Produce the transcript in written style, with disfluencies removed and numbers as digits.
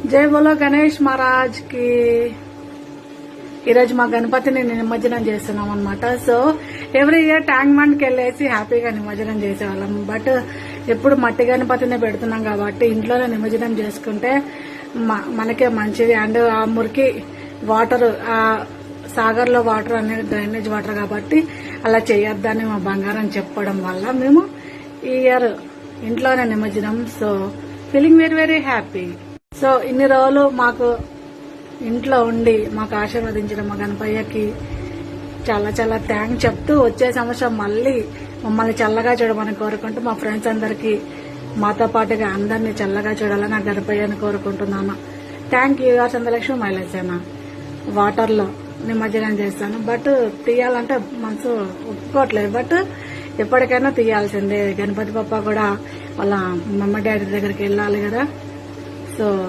జై బోలో గణేష్ మహారాజ్ కి. ఈరోజు మా గణపతిని నిమజ్జనం చేస్తున్నాం అనమాట. సో ఎవ్రీ ఇయర్ ట్యాంక్ బండ్కి వెళ్ళేసి హ్యాపీగా నిమజ్జనం చేసేవాళ్ళం. బట్ ఎప్పుడు మట్టి గణపతినే పెడుతున్నాం కాబట్టి ఇంట్లోనే నిమజ్జనం చేసుకుంటే మనకే మంచిది. అండ్ ఆ మురికి వాటర్, ఆ సాగర్ లో వాటర్ అనేది డ్రైనేజ్ వాటర్ కాబట్టి అలా చేయొద్దని మా బంగారం చెప్పడం వల్ల మేము ఈ ఇయర్ ఇంట్లోనే నిమజ్జనం. So feeling very very happy. So ఇన్ని రోజులు మాకు ఇంట్లో ఉండి మాకు ఆశీర్వదించిన మా గణపయ్యకి చాలా చాలా థ్యాంక్స్ చెప్తూ వచ్చే సంవత్సరం మళ్ళీ మమ్మల్ని చల్లగా చూడమని కోరుకుంటూ మా ఫ్రెండ్స్ అందరికీ మాతో పాటుగా అందరినీ చల్లగా చూడాలని ఆ గణపయ్యని కోరుకుంటున్నాను. Thank you. చంద్రలక్ష్మి మైలేసేనా వాటర్ లో నిమజ్జనం చేస్తాను. బట్ తీయాలంటే మనసు ఒప్పుకోవట్లేదు. బట్ ఎప్పటికైనా తీయాల్సిందే. గణపతి పప్ప కూడా వాళ్ళ మమ్మ డాడీ దగ్గరికి వెళ్ళాలి కదా. సో